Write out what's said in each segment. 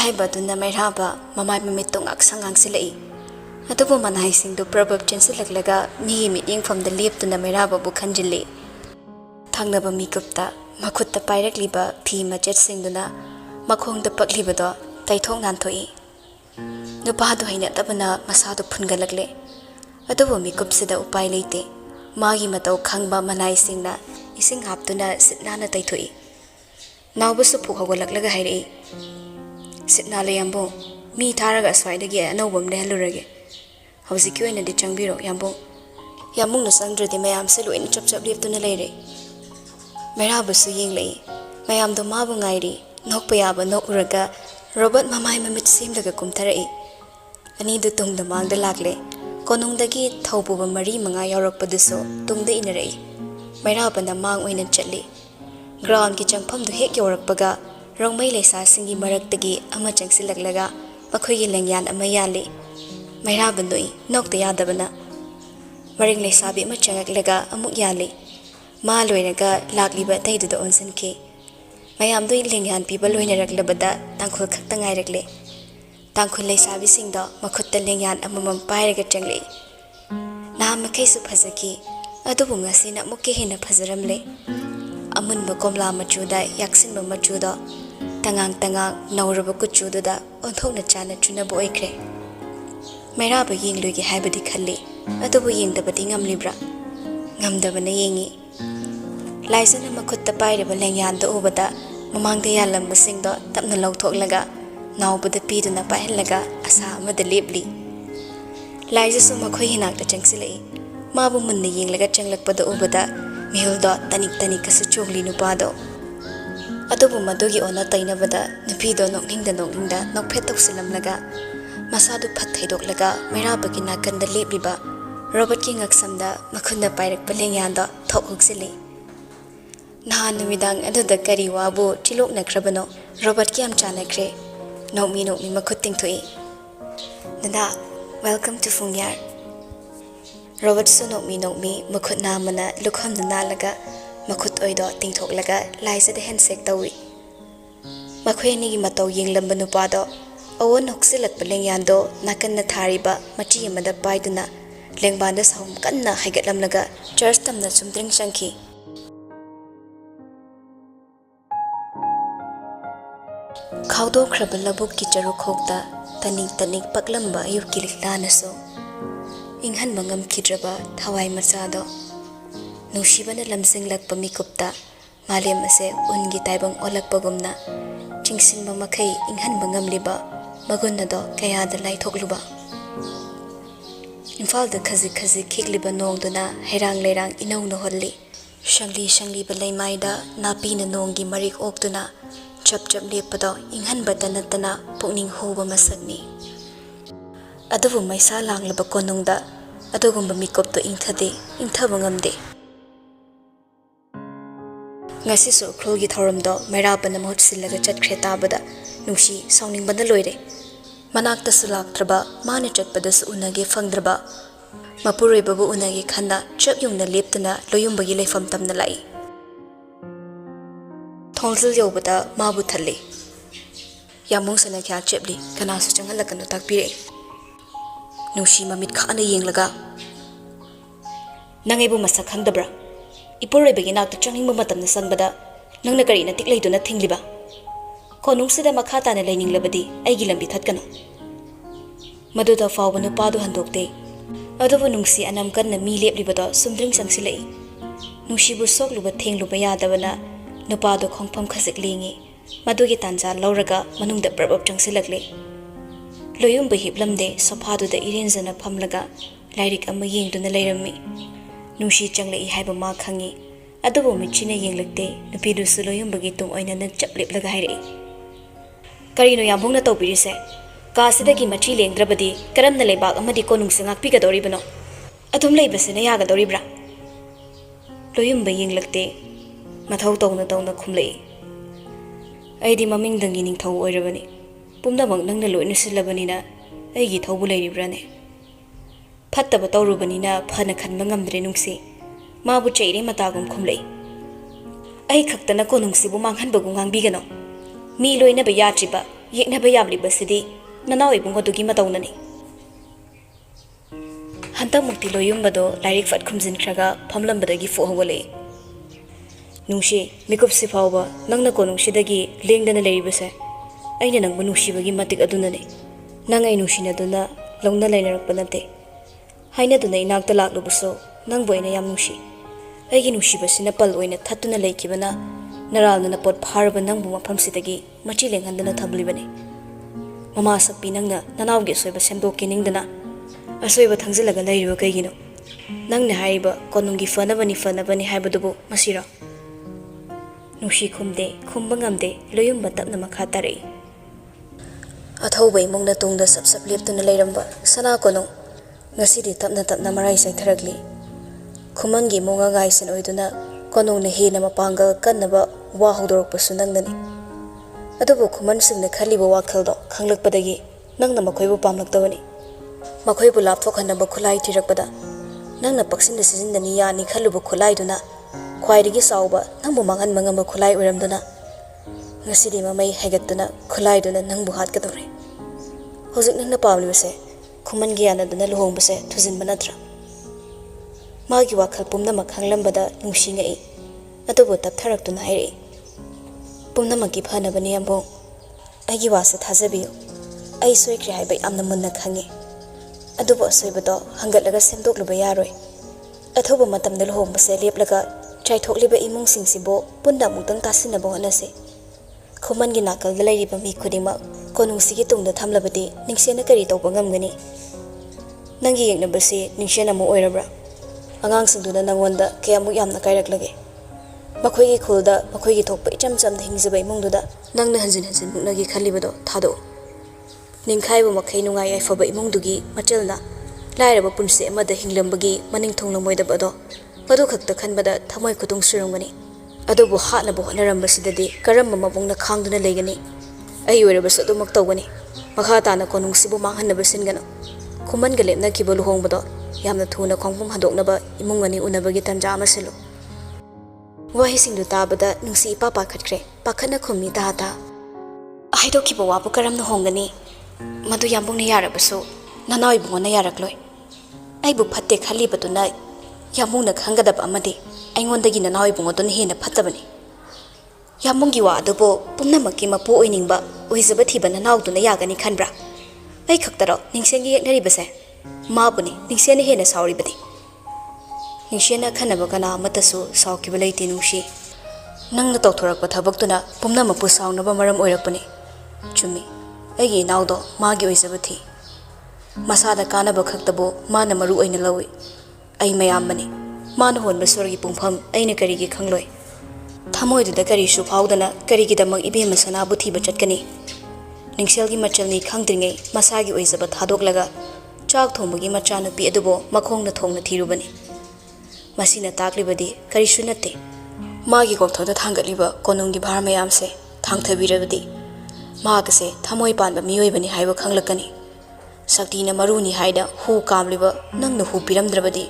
ꯍꯥꯏꯕꯗꯨꯅ ꯃꯩꯔꯥꯕ ꯃꯃꯥꯏ ꯃꯃꯤꯠꯇꯣ ꯉꯥꯛꯁꯪ ꯉꯥꯡꯁꯤꯜꯂꯛꯏ ꯑꯗꯨꯕꯨ ꯃꯅꯥꯏꯁꯤꯡꯗꯨ ꯄ꯭ꯔꯕꯞ ꯆꯦꯟꯁꯤꯜꯂꯛꯂꯒ ꯃꯤꯒꯤ ꯃꯤꯠꯌꯦꯡꯐꯝꯗ ꯂꯦꯞꯇꯨꯅ ꯃꯩꯔꯥꯕꯕꯨ ꯈꯟꯖꯤꯜꯂꯤ ꯊꯪꯅꯕ ꯃꯤꯀꯨꯞꯇ ꯃꯈꯨꯠꯇ ꯄꯥꯏꯔꯛꯂꯤꯕ ꯐꯤ ꯃꯆꯦꯠꯁꯤꯡꯗꯨꯅ ꯃꯈꯣꯡꯗ ꯄꯛꯂꯤꯕꯗꯣ ꯇꯩꯊꯣꯛ ꯅꯥꯟꯊꯣꯛꯏ ꯅꯨꯄꯥꯗꯨ ꯍꯩꯅꯗꯕꯅ ꯃꯁꯥꯗꯨ ꯐꯨꯟꯒꯠꯂꯛꯂꯦ ꯑꯗꯨꯕꯨ ꯃꯤꯀꯨꯞꯁꯤꯗ ꯎꯄꯥꯏ ꯂꯩꯇꯦ ꯃꯥꯒꯤ ꯃꯇꯧ ꯈꯪꯕ ꯃꯅꯥꯏꯁꯤꯡꯅ ꯏꯁꯤꯡ ꯍꯥꯞꯇꯨꯅ ꯁꯤꯠ ꯅꯥꯟꯅ ꯇꯩꯊꯣꯛꯏ ꯅꯥꯎꯕꯁꯨ ꯄꯨꯛ ꯍꯧꯒꯠꯂꯛꯂꯒ ꯍꯥꯏꯔꯛꯏ ꯁꯤꯠ ꯅꯥꯜꯂꯦ ꯌꯥꯝꯕꯨꯡ ꯃꯤ ꯊꯥꯔꯒ ꯑꯁ꯭ꯋꯥꯏꯗꯒꯤ ꯑꯅꯧꯕ ꯑꯃ ꯂꯩꯍꯜꯂꯨꯔꯒꯦ ꯍꯧꯖꯤꯛꯀꯤ ꯑꯣꯏꯅꯗꯤ ꯆꯪꯕꯤꯔꯣ ꯌꯥꯝꯕꯨꯡꯅ ꯆꯪꯗ꯭ꯔꯗꯤ ꯃꯌꯥꯝꯁꯦ ꯂꯣꯏꯅ ꯆꯞ ꯆꯞ ꯂꯦꯞꯇꯨꯅ ꯂꯩꯔꯦ ꯃꯩꯔꯥꯕꯁꯨ ꯌꯦꯡꯂꯛꯏ ꯃꯌꯥꯝꯗꯣ ꯃꯥꯕꯨ ꯉꯥꯏꯔꯤ ꯅꯣꯛꯄ ꯌꯥꯕ ꯅꯣꯛꯎꯔꯒ ꯔꯣꯕꯠ ꯃꯃꯥꯏ ꯃꯃꯤꯠ ꯁꯦꯝꯂꯒ ꯀꯨꯝꯊꯔꯛꯏ ꯑꯅꯤꯗꯨ ꯇꯨꯡꯗ ꯃꯥꯡꯗ ꯂꯥꯛꯂꯦ ꯀꯣꯅꯨꯡꯗꯒꯤ ꯊꯧ ꯄꯨꯕ 4-5 ꯌꯥꯎꯔꯛꯄꯗꯨꯁꯨ ꯇꯨꯡꯗ ꯏꯟꯅꯔꯛꯏ ꯃꯩꯔꯥꯕꯅ ꯃꯥꯡ ꯑꯣꯏꯅ ꯆꯠꯂꯤ ꯒ꯭ꯔꯥꯎꯟꯒꯤ ꯆꯪꯐꯝꯗꯨ ꯍꯦꯛ ꯌꯧꯔꯛꯄꯒ ꯔꯣꯡꯃꯩ ꯂꯩꯁꯥꯁꯤꯡꯒꯤ ꯃꯔꯛꯇꯒꯤ ꯑꯃ ꯆꯪꯁꯤꯜꯂꯛꯂꯒ ꯃꯈꯣꯏꯒꯤ ꯂꯦꯡꯌꯥꯟ ꯑꯃ ꯌꯥꯜꯂꯤ ꯃꯩꯔꯥꯕ ꯅꯣꯛꯏ ꯅꯣꯛꯇ ꯌꯥꯗꯕꯅ ꯃꯔꯤꯡ ꯂꯩꯁꯥꯕꯤ ꯑꯃ ꯆꯪꯉꯛꯂꯒ ꯑꯃꯨꯛ ꯌꯥꯜꯂꯤ ꯃꯥ ꯂꯣꯏꯔꯒ ꯂꯥꯛꯂꯤꯕ ꯑꯇꯩꯗꯨꯗ ꯑꯣꯟꯁꯤꯟꯈꯤ ꯃꯌꯥꯝꯗꯨ ꯂꯦꯡꯌꯥꯟ ꯄꯤꯕ ꯂꯣꯏꯅꯔꯛꯂꯕꯗ ꯇꯥꯡꯈꯨꯜ ꯈꯛꯇ ꯉꯥꯏꯔꯛꯂꯦ ꯇꯥꯡꯈꯨꯜ ꯂꯩꯁꯥꯕꯤꯁꯤꯡꯗꯣ ꯃꯈꯨꯠꯇ ꯂꯦꯡꯌꯥꯟ ꯑꯃꯃꯝ ꯄꯥꯏꯔꯒ ꯆꯪꯂꯛꯏ ꯅꯍꯥꯟ ꯃꯈꯩꯁꯨ ꯐꯖꯈꯤ ꯑꯗꯨꯕꯨ ꯉꯁꯤꯅ ꯑꯃꯨꯛꯀ ꯍꯦꯟꯅ ꯐꯖꯔꯝꯂꯦ ꯑꯃꯨꯟꯕ ꯀꯣꯝꯂꯥ ꯃꯆꯨꯗ ꯌꯥꯛꯁꯤꯟꯕ ꯃꯆꯨꯗꯣ ꯇꯉꯥꯡ ꯅꯧꯔꯕ ꯀꯨꯆꯨꯗꯨꯗ ꯑꯣꯟꯊꯣꯛꯅ ꯆꯥꯟꯅ ꯆꯨꯅꯕ ꯑꯣꯏꯈ꯭ꯔꯦ ꯃꯩꯔꯥꯕ ꯌꯦꯡꯂꯣꯏꯒꯦ ꯍꯥꯏꯕꯗꯤ ꯈꯜꯂꯤ ꯑꯗꯨꯕꯨ ꯌꯦꯡꯗꯕꯗꯤ ꯉꯝꯂꯤꯕ꯭ꯔꯥ ꯉꯝꯗꯕꯅ ꯌꯦꯡꯉꯤ ꯂꯥꯏꯖꯅ ꯃꯈꯨꯠꯇ ꯄꯥꯏꯔꯤꯕ ꯂꯦꯡꯌꯥꯟꯗꯣ ꯎꯕꯗ ꯃꯃꯥꯡꯗ ꯌꯥꯜꯂꯝꯕꯁꯤꯡꯗꯣ ꯇꯞꯅ ꯂꯧꯊꯣꯛꯂꯒ ꯅꯥꯎꯕꯗ ꯄꯤꯗꯨꯅ ꯄꯥꯏꯍꯜꯂꯒ ꯑꯁꯥ ꯑꯃꯗ ꯂꯦꯞꯂꯤ ꯂꯥꯏꯖꯁꯨ ꯃꯈꯣꯏꯒꯤ ꯅꯥꯛꯇ ꯆꯪꯁꯤꯜꯂꯛꯏ ꯃꯥꯕꯨ ꯃꯨꯟꯅ ꯌꯦꯡꯂꯒ ꯆꯪꯂꯛꯄꯗ ꯎꯕꯗ ꯃꯤꯍꯨꯜꯗꯣ ꯇꯅꯤꯛꯀꯁꯨ ꯆꯣꯡꯂꯤ ꯅꯨꯄꯥꯗꯣ ꯑꯗꯨꯕꯨ ꯃꯗꯨꯒꯤ ꯑꯣꯟꯅ ꯇꯩꯅꯕꯗ ꯅꯨꯄꯤꯗꯣ ꯅꯣꯛꯅꯤꯡꯗ ꯅꯣꯛꯐꯦꯠ ꯇꯧꯁꯤꯜꯂꯝꯂꯒ ꯃꯁꯥꯗꯨ ꯐꯠ ꯊꯩꯗꯣꯛꯂꯒ ꯃꯩꯔꯥꯕꯒꯤ ꯅꯥꯀꯟꯗ ꯂꯦꯞꯂꯤꯕ ꯔꯣꯕꯠꯀꯤ ꯉꯛꯁꯝꯗ ꯃꯈꯨꯠꯅ ꯄꯥꯏꯔꯛꯄ ꯂꯦꯡꯌꯥꯟꯗꯣ ꯊꯣꯛ ꯍꯨꯛꯆꯤꯜꯂꯤ ꯅꯍꯥꯟ ꯅꯨꯃꯤꯗꯥꯡ ꯑꯗꯨꯗ ꯀꯔꯤ ꯋꯥꯕꯨ ꯆꯤꯂꯣꯛꯅꯈ꯭ꯔꯕꯅꯣ ꯔꯣꯕꯠꯀꯤ ꯌꯥꯝ ꯆꯥꯟꯅꯈ꯭ꯔꯦ ꯅꯣꯛꯃꯤ ꯃꯈꯨꯠ ꯇꯤꯡꯊꯣꯛꯏ ꯗꯗꯥ ꯋꯦꯜꯀꯝ ꯇꯨ ꯐꯨꯡꯌꯥꯔ ꯔꯣꯕꯠꯁꯨ ꯅꯣꯛꯃꯤ ꯃꯈꯨꯠ ꯅꯥꯝꯃꯅ ꯂꯨꯈꯝꯗ ꯅꯥꯜꯂꯒ ꯃꯈꯨꯠ ꯑꯣꯏꯗꯣ ꯇꯤꯡꯊꯣꯛꯂꯒ ꯂꯥꯏꯖꯗ ꯍꯦꯟꯁꯦꯛ ꯇꯧꯏ ꯃꯈꯣꯏ ꯑꯅꯤꯒꯤ ꯃꯇꯧ ꯌꯦꯡꯂꯝꯕ ꯅꯨꯄꯥꯗꯣ ꯑꯋꯣꯟ ꯍꯨꯛꯆꯤꯜꯂꯛꯄ ꯂꯦꯡꯌꯥꯟꯗꯣ ꯅꯥꯀꯟꯅ ꯊꯥꯔꯤꯕ ꯃꯆꯤ ꯑꯃꯗ ꯄꯥꯏꯗꯨꯅ ꯂꯦꯡꯕꯥꯟꯗ ꯁꯥꯎꯝ ꯀꯟꯅ ꯍꯥꯏꯒꯠꯂꯝꯂꯒ ꯆꯔꯆ ꯇꯝꯅ ꯆꯨꯝꯗ꯭ꯔꯤꯡ ꯆꯪꯈꯤ ꯈꯥꯎꯗꯣꯛꯈ꯭ꯔꯕ ꯂꯧꯕꯨꯛꯀꯤ ꯆꯔꯨꯈꯣꯛꯇ ꯇꯅꯤꯛ ꯄꯛꯂꯝꯕ ꯑꯌꯨꯛꯀꯤ ꯂꯤꯛꯂꯥꯅꯁꯨ ꯏꯪꯍꯟꯕ ꯉꯝꯈꯤꯗ꯭ꯔꯕ ꯊꯋꯥꯏ ꯃꯆꯥꯗꯣ ꯅꯨꯡꯁꯤꯕꯅ ꯂꯝꯖꯤꯡꯂꯛꯄ ꯃꯤꯀꯨꯞꯇ ꯃꯥꯂꯦꯝ ꯑꯁꯦ ꯎꯟꯒꯤ ꯇꯥꯏꯕꯪ ꯑꯣꯜꯂꯛꯄꯒꯨꯝꯅ ꯆꯤꯡꯁꯤꯟꯕ ꯃꯈꯩ ꯏꯪꯍꯟꯕ ꯉꯝꯂꯤꯕ ꯃꯒꯨꯟ ꯑꯗꯣ ꯀꯌꯥꯗ ꯂꯥꯏꯊꯣꯛꯂꯨꯕ ꯏꯝꯐꯥꯜꯗ ꯈꯖꯤꯛ ꯈꯤꯛꯂꯤꯕ ꯅꯣꯡꯗꯨꯅ ꯍꯩꯔꯥꯡ ꯂꯩꯔꯥꯡ ꯏꯅꯧ ꯅꯧꯍꯜꯂꯤ ꯁꯪꯂꯤꯕ ꯂꯩꯃꯥꯏꯗ ꯅꯥꯄꯤꯅ ꯅꯣꯡꯒꯤ ꯃꯔꯤꯛ ꯑꯣꯛꯇꯨꯅ ꯆꯞ ꯂꯦꯞꯄꯗꯣ ꯏꯪꯍꯟꯕꯇ ꯅꯠꯇꯅ ꯄꯨꯛꯅꯤꯡ ꯍꯨꯕ ꯃꯁꯛꯅꯤ ꯑꯗꯨꯕꯨ ꯃꯩꯁꯥ ꯂꯥꯡꯂꯕ ꯀꯣꯅꯨꯡꯗ ꯑꯗꯨꯒꯨꯝꯕ ꯃꯤꯀꯨꯞꯇꯣ ꯏꯪꯊꯕ ꯉꯝꯗꯦ ꯉꯁꯤꯁꯨ ꯎꯈ꯭ꯔꯨꯜꯒꯤ ꯊꯧꯔꯝꯗꯣ ꯃꯩꯔꯥꯕꯅ ꯃꯍꯨꯠ ꯁꯤꯜꯂꯒ ꯆꯠꯈ꯭ꯔꯦ ꯇꯥꯕꯗ ꯅꯨꯡꯁꯤ ꯁꯥꯎꯅꯤꯡꯕꯅ ꯂꯣꯏꯔꯦ ꯃꯅꯥꯛꯇꯁꯨ ꯂꯥꯛꯇ꯭ꯔꯕ ꯃꯥꯅ ꯆꯠꯄꯗꯁꯨ ꯎꯅꯒꯦ ꯐꯪꯗ꯭ꯔꯕ ꯃꯄꯨꯔꯣꯏꯕꯕꯨ ꯎꯅꯒꯦ ꯈꯟꯅ ꯆꯞ ꯌꯨꯡꯅ ꯂꯦꯞꯇꯨꯅ ꯂꯣꯌꯨꯝꯕꯒꯤ ꯂꯩꯐꯝ ꯇꯝꯅ ꯂꯥꯛꯏ ꯊꯣꯡꯖꯤꯜ ꯌꯧꯕꯗ ꯃꯥꯕꯨ ꯊꯜꯂꯤ ꯌꯥꯃꯨꯡꯁꯅ ꯀꯌꯥ ꯆꯦꯞꯂꯤ ꯀꯅꯥꯁꯨ ꯆꯪꯍꯜꯂꯛꯀꯅꯨ ꯇꯥꯛꯄꯤꯔꯛꯏ ꯅꯨꯡꯁꯤ ꯃꯃꯤꯠ ꯈꯥꯅ ꯌꯦꯡꯂꯒ ꯅꯪ ꯑꯩꯕꯨ ꯃꯁꯛ ꯈꯪꯗꯕ꯭ꯔꯥ ꯏꯄꯨꯔꯣꯏꯕꯒꯤ ꯅꯥꯛꯇ ꯆꯪꯅꯤꯡꯕ ꯃꯇꯝꯗ ꯆꯪꯕꯗ ꯅꯪꯅ ꯀꯔꯤ ꯅꯇꯤꯛ ꯂꯩꯗꯨꯅ ꯊꯤꯡꯂꯤꯕ ꯀꯣꯅꯨꯡꯁꯤꯗ ꯃꯈꯥ ꯇꯥꯅ ꯂꯩꯅꯤꯡꯂꯕꯗꯤ ꯑꯩꯒꯤ ꯂꯝꯕꯤ ꯊꯠꯀꯅꯨ ꯃꯗꯨꯗ ꯐꯥꯎꯕ ꯅꯨꯄꯥꯗꯨ ꯍꯟꯗꯣꯛꯇꯦ ꯑꯗꯨꯕꯨ ꯅꯨꯡꯁꯤ ꯑꯅꯝ ꯀꯟꯅ ꯃꯤ ꯂꯦꯞꯂꯤꯕꯗꯣ ꯁꯨꯝꯗ꯭ꯔꯤꯡ ꯆꯪꯁꯤꯜꯂꯛꯏ ꯅꯨꯡꯁꯤꯕꯨ ꯁꯣꯛꯂꯨꯕ ꯊꯦꯡꯂꯨꯕ ꯌꯥꯗꯕꯅ ꯅꯨꯄꯥꯗꯣ ꯈꯣꯡꯐꯝ ꯈꯖꯤꯛ ꯂꯦꯡꯉꯤ ꯃꯗꯨꯒꯤ ꯇꯥꯟꯖꯥ ꯂꯧꯔꯒ ꯃꯅꯨꯡꯗ ꯄ꯭ꯔꯕꯞ ꯆꯪꯁꯤꯜꯂꯛꯂꯦ ꯂꯣꯌꯨꯝꯕ ꯍꯤꯞꯂꯝꯗꯦ ꯁꯣꯐꯥꯗꯨꯗ ꯏꯔꯦꯟꯖꯅ ꯐꯝꯂꯒ ꯂꯥꯏꯔꯤꯛ ꯑꯃ ꯌꯦꯡꯗꯨꯅ ꯂꯩꯔꯝꯃꯤ ꯅꯨꯡꯁꯤ ꯆꯪꯂꯛꯏ ꯍꯥꯏꯕ ꯃꯥ ꯈꯪꯉꯤ ꯑꯗꯨꯕꯨ ꯃꯤꯠꯆꯤꯅ ꯌꯦꯡꯂꯛꯇꯦ ꯅꯨꯄꯤꯗꯨꯁꯨ ꯂꯣꯌꯨꯝꯕꯒꯤ ꯇꯨꯡ ꯑꯣꯏꯅ ꯆꯞ ꯂꯦꯞꯂꯒ ꯍꯥꯏꯔꯛꯏ ꯀꯔꯤꯅꯣ ꯌꯥꯝꯕꯨꯡꯅ ꯇꯧꯕꯤꯔꯤꯁꯦ ꯀꯥꯁꯤꯗꯒꯤ ꯃꯆꯤ ꯂꯦꯡꯗ꯭ꯔꯕꯗꯤ ꯀꯔꯝꯅ ꯂꯩꯕꯥꯛ ꯑꯃꯗꯤ ꯀꯣꯅꯨꯡꯁꯦ ꯉꯥꯛꯄꯤꯒꯗꯧꯔꯤꯕꯅꯣ ꯑꯗꯨꯝ ꯂꯩꯕꯁꯤꯅ ꯌꯥꯒꯗꯧꯔꯤꯕ꯭ꯔꯥ ꯂꯣꯌꯨꯝꯕ ꯌꯦꯡꯂꯛꯇꯦ ꯃꯊꯧ ꯇꯧꯅ ꯈꯨꯝꯂꯛꯏ ꯑꯩꯗꯤ ꯃꯃꯤꯡꯗꯪꯒꯤ ꯅꯤꯡꯊꯧ ꯑꯣꯏꯔꯕꯅꯤ ꯄꯨꯝꯅꯃꯛ ꯅꯪꯅ ꯂꯣꯏꯅ ꯁꯤꯜꯂꯕꯅꯤನ ꯑꯩꯒꯤ ꯊꯧꯕꯨ ꯂꯩꯔꯤꯕ꯭ꯔꯥꯅꯦ ꯐꯠꯇꯕ ꯇꯧꯔꯨꯕꯅꯤꯅ ꯐꯅ ꯈꯟꯕ ꯉꯝꯗ꯭ꯔꯦ ꯅꯨꯡꯁꯤ ꯃꯥꯕꯨ ꯆꯩꯔꯦ ꯃꯇꯥꯒꯨꯝ ꯈꯨꯝꯂꯛꯏ ꯑꯩ ꯈꯛꯇꯅ ꯀꯣꯅꯨꯡꯁꯤꯕꯨ ꯃꯥꯡꯍꯟꯕꯒꯨꯝ ꯉꯥꯡꯕꯤꯒꯅꯣ ꯃꯤ ꯂꯣꯏꯅꯕ ꯌꯥꯗ꯭ꯔꯤꯕ yeknaba yamlibasidi nanaw ibungodugi matawunani hantak mukti loyumbado lairik fat khumjinkhraga phamlambadagi fohogole nungshi mikupsi phawba nangna konungsidagi lengdana leiribase aina nangbu nungsibagi matik adunani nang ai nungsinaduna longna lainarakpa nate hainaduna inakta laklubuso nangbu aina yam nungsi aigi nungsibasina pal oina thattuna leikibana naralna pot pharba nangbu mafamsidagi machi lenghandana thablibani mama sakpi nangna nanawgi soiba semdokki ningdana asoiba thangjilaga leiriba kaigino nangna haiba konungi fanabani haibadubu masira nushi khumde khumba ngamde loyumba tapna makha tarai athauba imungna tungda sap leptuna leiramba sana kono ngasidi tapna marai saitharagli khumangi monga gaisen oiduna konungna hena mapangal kannaba wa hodorokpasu nangnani adubu khuman singna khaliba wakhaldo khanglakpadagi nangna makhoibu pamlaktawani makhoibu lapthokhanaba khulai tirakpada nangna paksinda sizindani yani khalubu khulai duna khwaidagi sauba nangbu mangan mangamba khulai oiramduna ngasidi mamai haigatuna khulai duna nangbu hatkadore hojik nangna pamlibase khuman gyana duna luhongbase thujinba natra magi wakhal pumnama khanglambada nungsingai adubu taptharaktuna hairi pumnamaki phanabani ambo aigi wasa thajabiyo ai soikri haiba amna munna khangi adubu asoibado hangatlaga semdokluba yaroi athoba matamda luhongbase leplaga chaithokliba imungsingsibbo punna mungtang tasinaba honase khumangi nakalda leiriba mi khudima konungsigi tungda thamlabadi ningsena kari tawba ngamgani nangi yeknabasi ningsena mo oirabra angangsingduna nangonda kayamuk yamna kairaklage makhoigi khulda makhoigi thokpa icham chamda hingjaba imungduda nangna hanjin muknagi khalibado thado ningkhaibu makhai nungai aifaba imungdugi machalna lairaba punse amada hinglambagi maning thonglamoidabado madu khakta khanbada thamoi khutung surungani adubu hatnabu honarambasiddadi karamba mabungna khangduna leigani ai oirabasu adumak tawgani makha tana konungsibu manghanaba singano khumanga lepna kiba luhongbado yamna thuna khongpum hadoknaba imungani unabagi tanja amaselu wahisingdu tabada nungsi ipapa khatkre pakhana khummi ta aido kiba wabu karamna hongani madu yambungna yarabasu nanoi bungona yarakloi aibu phatte khalibaduna yamungna khangadaba amadi aingodagi nanoi bungoduna hena phattabani yamungi wa adubo pumnamaki mapu oiningba oizaba thiba nanauduna yagani khanbra ai khaktaro ningsengi yeknaribase mabuni ningsena hena sauribadi ningsena khanaba kana matasu saukiba leiti nungshi nangna tawthorakpa thabaktuna pumnamapu saunaba maram oirakpani chumi aigi naudo magi oizaba thi masada kanaba khaktabo mana maru oina lawi ai mayamani mana honba sorgi pungpham aina karigi khangloi thamoiduda karisu phawdana karigidamak ibema sanabu thiba chatkani ningselgi machalni khangdringai masagi oizaba thadoklaga chak thombagi machanupi adubo makhongna thongna thirubani masina taklibadi karisu natte magi kokthoda thangatliba konunggi bhar mayamse thangthabirabadi magase thamoi panba miyoibani haiba khanglakani saktina maruni haida hu kamliba nangna hu piramdrabadi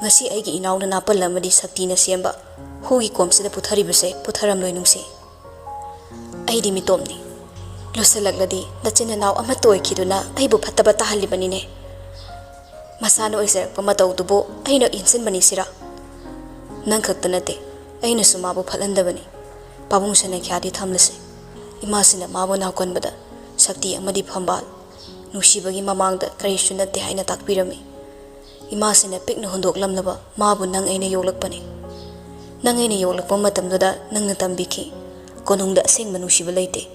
ngasi aigi inauna napalamadi saktina semba hugi komsida putharibase putharamloi nungsi aidi mitomni losalagladi nachina naw ama toikiduna aibu phattaba tahallibanine masano oisarakpa mataudubo aina insinbani sira nang khaktanate aina sumabu phatlandabani pabungsana khyadi thamlase imasina mabu nakonbada sakti amadi phambal nusibagi mamangda karisu nate haina takpirami imasina pikna hondoklamnaba mabu nang aina yoglakpani nang aina yoglakpa matamduda nangna tambiki konungda asengba nusiba leite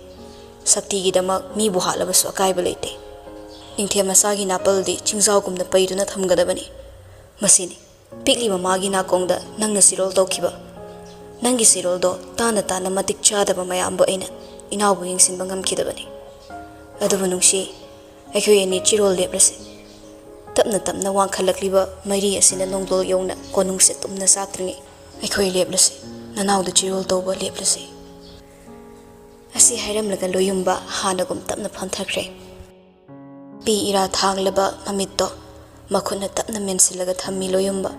sakti gidamak mibu halabasu akaiba leite ningthe masagi napaldi chingzaugumna paiduna thamgadabani masini pikli mamagi nakongda nangna sirol tawkiba nangi siroldo tana matik chadaba mayambo aina inawbu yengsinba ngamkidabani adubu nungsi aikhoi ani chirol leprase tapna wangkhalakliba mairi asina nongdol yongna konungse tumna saktringi aikhoi leplase nanawda chirol tawba leplase asi hairamlaga loyumba hanagum tapna phanthakre pi ira thanglaba mamitto makhuna tapna mensilaga thammi loyumba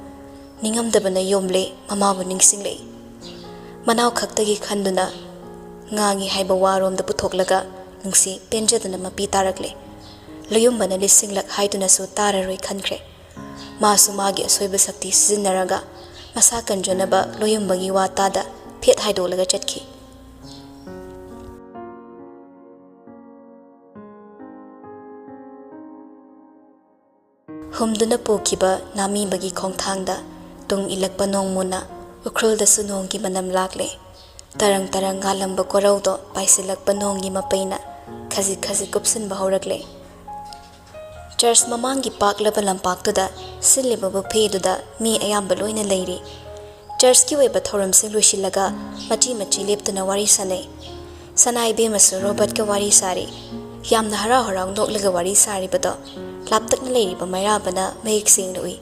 ningamdabana yomle mamabu ningsinglei manaw khaktagi khanduna ngangi haiba waromda puthoklaga ꯅꯨꯡꯁꯤ ꯄꯦꯟꯖꯗꯨꯅ ꯃꯄꯤ ꯇꯥꯔꯛꯂꯦ ꯂꯣꯌꯨꯝꯕꯅ ꯂꯤꯁꯤꯡꯂꯛ ꯍꯥꯏꯗꯨꯅꯁꯨ ꯇꯥꯔꯔꯣꯏ ꯈꯟꯈ꯭ꯔꯦ ꯃꯥꯁꯨ ꯃꯥꯒꯤ ꯑꯁꯣꯏꯕ ꯁꯛꯇꯤ ꯁꯤꯖꯤꯟꯅꯔꯒ ꯃꯁꯥ ꯀꯟꯖꯅꯕ ꯂꯣꯌꯨꯝꯕꯒꯤ ꯋꯥ ꯇꯥꯗ ꯐꯦꯠ ꯍꯥꯏꯗꯣꯛꯂꯒ ꯆꯠꯈꯤ ꯍꯨꯝꯗꯨꯅ ꯄꯨꯈꯤꯕ ꯅꯥꯃꯤꯕꯒꯤ ꯈꯣꯡꯊꯥꯡꯗ ꯇꯨꯡ ꯏꯜꯂꯛꯄ ꯅꯣꯡꯃꯨꯅ ꯎꯈ꯭ꯔꯨꯜꯗꯁꯨ ꯅꯣꯡꯒꯤ ꯃꯅꯝ ꯂꯥꯛꯂꯦ ꯇꯔꯪ ꯇꯔꯪ ꯉꯥꯜꯂꯝꯕ ꯀꯣꯔꯧꯗꯣ ꯄꯥꯏꯁꯤꯜꯂꯛꯄ ꯅꯣꯡꯒꯤ ꯃꯄꯩꯅ ꯈꯖꯤꯛ ꯈꯖꯤꯛ ꯀꯨꯞꯁꯤꯟꯕ ꯍꯧꯔꯛꯂꯦ ꯆꯔꯆ ꯃꯃꯥꯡꯒꯤ ꯄꯥꯛꯂꯕ ꯂꯝꯄꯥꯛꯇꯨꯗ ꯁꯤꯜꯂꯤꯕ ꯕꯨꯐꯦꯗꯨꯗ ꯃꯤ ꯑꯌꯥꯝꯕ ꯂꯣꯏꯅ ꯂꯩꯔꯤ ꯆꯔꯆꯀꯤ ꯑꯣꯏꯕ ꯊꯧꯔꯝꯁꯤꯡ ꯂꯣꯏꯁꯤꯜꯂꯒ ꯃꯆꯤ ꯃꯆꯤ ꯂꯦꯞꯇꯨꯅ ꯋꯥꯔꯤ ꯁꯥꯅꯩ ꯁꯅꯥꯏꯕꯦꯝꯃꯁꯨ ꯔꯣꯕꯔꯠꯀ ꯋꯥꯔꯤ ꯁꯥꯔꯤ ꯌꯥꯝꯅ ꯍꯔꯥꯎ ꯍꯔꯥꯎ ꯅꯣꯛꯂꯒ ꯋꯥꯔꯤ ꯁꯥꯔꯤꯕꯗꯣ ꯂꯥꯞꯇꯛꯅ ꯂꯩꯔꯤꯕ ꯃꯩꯔꯥꯕꯅ ꯃꯌꯦꯛ ꯁꯦꯡꯅ ꯎꯏ